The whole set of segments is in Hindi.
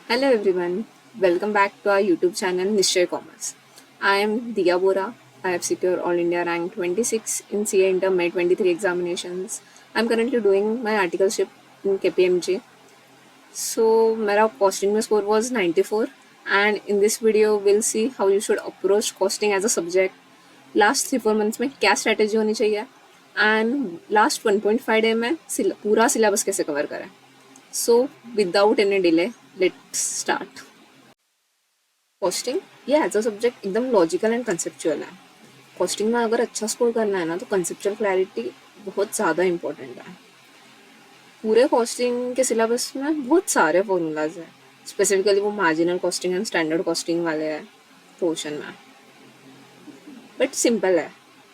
Hello everyone, welcome back to our YouTube channel Nishchay Commerce. I am Diya Bora. I have secured All India rank 26 in CA Inter May 23 examinations. I'm currently doing my articleship in KPMG. So, मेरा costing में score was 94 and in this video we'll see how you should approach costing as a subject. Last 3-4 months में क्या strategy होनी चाहिए and last 1.5 day में पूरा syllabus कैसे cover करें. So, without any delay, let's start. Costing ये एज अ सब्जेक्ट एकदम लॉजिकल एंड कंसेप्चुअल है. कॉस्टिंग में अगर अच्छा स्कोर करना है ना तो कंसेप्चुअल क्लैरिटी बहुत ज़्यादा इंपॉर्टेंट है. पूरे कॉस्टिंग के सिलेबस में बहुत सारे फॉर्मूलाज हैं. स्पेसिफिकली वो marginal costing and standard costing वाले हैं पोर्शन में. बट सिंपल है.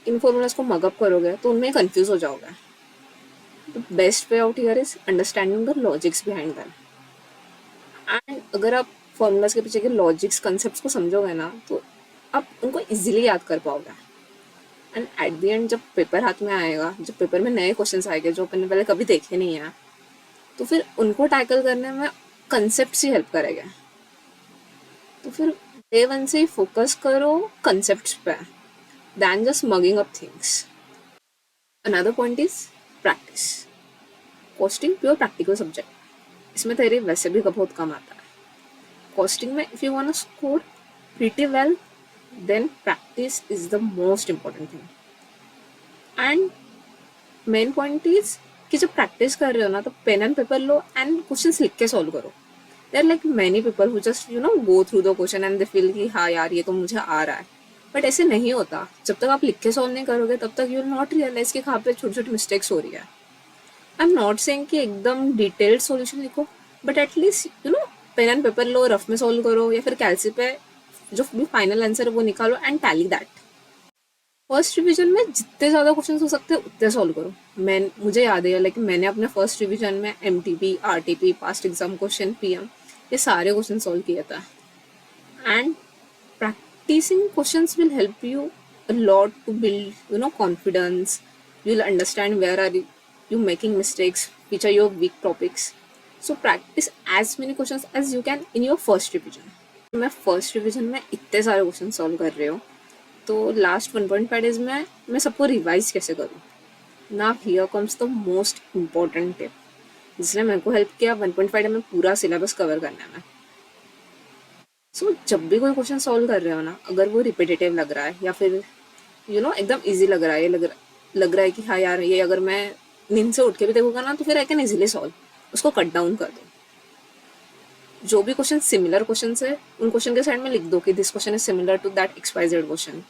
इन फॉर्मूलाज को मगअप करोगे तो उनमें कंफ्यूज हो जाओगे. The best way out here is understanding the logics behind them. And अगर आप फॉर्मूलाज के पीछे के लॉजिक्स कंसेप्ट को समझोगे ना तो आप उनको इजीली याद कर पाओगे. एंड एट द एंड जब पेपर हाथ में आएगा, जब पेपर में नए क्वेश्चंस आएंगे जो अपन ने पहले कभी देखे नहीं है, तो फिर उनको टैकल करने में कंसेप्ट ही हेल्प करेगा. तो फिर डे वन से ही फोकस करो कंसेप्ट पे than just mugging up things. Another point is practice. Costing pure practical subject. इसमें तेरे वैसे भी बहुत कम आता है. कॉस्टिंग में if you want to score pretty well then practice is the most important thing. And main point is कि जब प्रैक्टिस कर रहे हो ना तो पेन एंड पेपर लो एंड क्वेश्चंस लिख के सॉल्व करो. There like many people who just go through the question and they feel कि हाँ यार ये तो मुझे आ रहा है. बट ऐसे नहीं होता. जब तक आप लिख के सॉल्व नहीं करोगे तब तक यू विल नॉट रियलाइज कि कहाँ पे छोटी छोटी मिस्टेक्स हो रही है. आई एम नॉट सेइंग कि एकदम डिटेल्ड सॉल्यूशन लिखो, but at least pen and paper low, rough में सॉल्व करो या फिर कैलसी पे जो भी फाइनल आंसर है वो निकालो and tally that. First revision में जितने ज़्यादा क्वेश्चन हो सकते हैं उतने सॉल्व करो. मुझे याद है लाइक मैंने अपने फर्स्ट रिवीजन में MTP, RTP, past exam question, PM ये सारे क्वेश्चन सॉल्व किया था. And practicing questions will help you a lot to build confidence. You'll understand where are you making mistakes, which are your weak topics. So practice as many questions as you can in your first revision. मैं फर्स्ट रिवीजन में इतने सारे क्वेश्चन सॉल्व कर रही हूँ तो लास्ट 1.5 डेज में मैं सबको रिवाइज कैसे करूँ ना. Here comes the most important tip जिसने मेरे को हेल्प किया 1.5 डे में पूरा सिलेबस कवर करने में. सो जब भी कोई क्वेश्चन सॉल्व कर रहे हो ना, अगर वो रिपीटेटिव लग रहा है या फिर एकदम इजी लग रहा है, लग रहा है कि हाँ यार ये अगर मैं नींद से उठ के भी देखूंगा ना तो फिर आई कैन इजीली सॉल्व, उसको कट डाउन कर दो. जो भी क्वेश्चन सिमिलर क्वेश्चन है उन क्वेश्चन के साइड में लिख दो कि this question is similar to that XYZ question.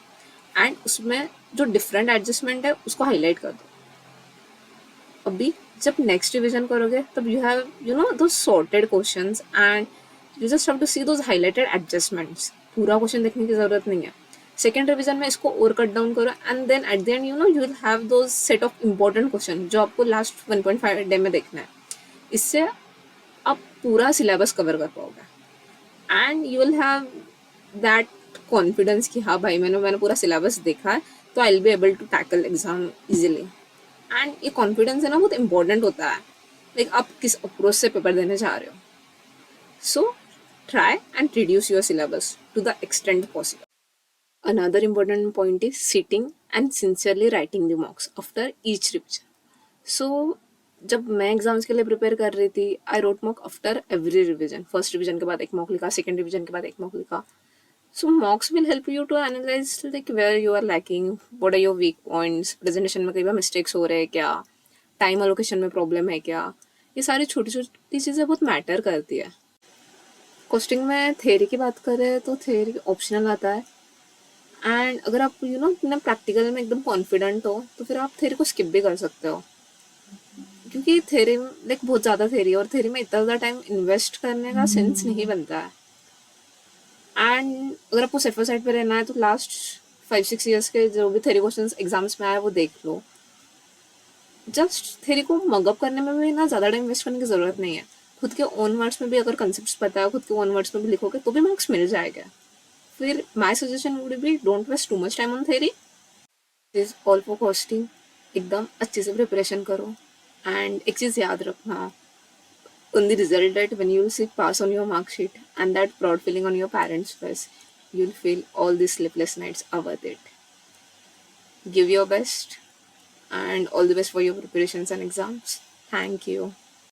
And उसमें जो डिफरेंट एडजस्टमेंट है उसको हाईलाइट कर दो. अभी जब नेक्स्ट रिवीजन करोगे तब you have two sorted questions and you just have to see those highlighted adjustments. पूरा क्वेश्चन देखने की जरूरत नहीं है. सेकेंड रिवीजन में इसको और कट डाउन करो and then at the end you will have those set of important question जो आपको लास्ट 1.5 डे में देखना है. इससे आप पूरा सिलेबस कवर कर पाओगे and you will have that confidence कि हाँ भाई मैंने पूरा सिलेबस देखा है तो I will be able to tackle exam easily. And ये कॉन्फिडेंस है ना बहुत इंपॉर्टेंट होता है. लाइक आप किस अप्रोच से पेपर देने जा रहे हो. So try and reduce your syllabus to the extent possible. Another important point is sitting and sincerely writing the mocks after each revision. So जब मैं एग्जाम्स के लिए प्रिपेयर कर रही थी I wrote mock after every revision. First revision के बाद एक मॉक लिखा, सेकेंड रिविजन के बाद एक मॉक लिखा. So mocks will help you to analyze like where you are lacking, what are your weak points, presentation में कई बार mistakes हो रहे हैं क्या, time allocation में problem है क्या. ये सारी छोटी छोटी चीज़ें बहुत मैटर करती है. कॉस्टिंग में थेरी की बात करें तो थेरी ऑप्शनल आता है. एंड अगर आप अपने प्रैक्टिकल में एकदम कॉन्फिडेंट हो तो फिर आप थेरी को स्किप भी कर सकते हो क्योंकि थेरी लाइक बहुत ज़्यादा थेरी और थेरी में इतना ज़्यादा टाइम इन्वेस्ट करने का सेंस नहीं बनता है. एंड अगर आपको सेफर साइड पे रहना है तो लास्ट 5-6 ईयर्स के जो भी थेरी क्वेश्चन एग्जाम्स में आए वो देख लो. जस्ट थेरी को मगअप करने में भी ना ज़्यादा टाइम वेस्ट करने की ज़रूरत नहीं है. खुद के ओन वर्ड्स में भी अगर कंसेप्ट पता है, खुद के ओन वर्ड्स में भी लिखोगे तो भी मार्क्स मिल जाएगा. फिर my suggestion would be don't waste too much time on theory. This all for casting एकदम अच्छे से प्रिपरेशन करो. एंड एक चीज़ याद रखना, On the result that when you'll see pass on your mark sheet and that proud feeling on your parents' face, you'll feel all these sleepless nights are worth it. Give your best and all the best for your preparations and exams. Thank you.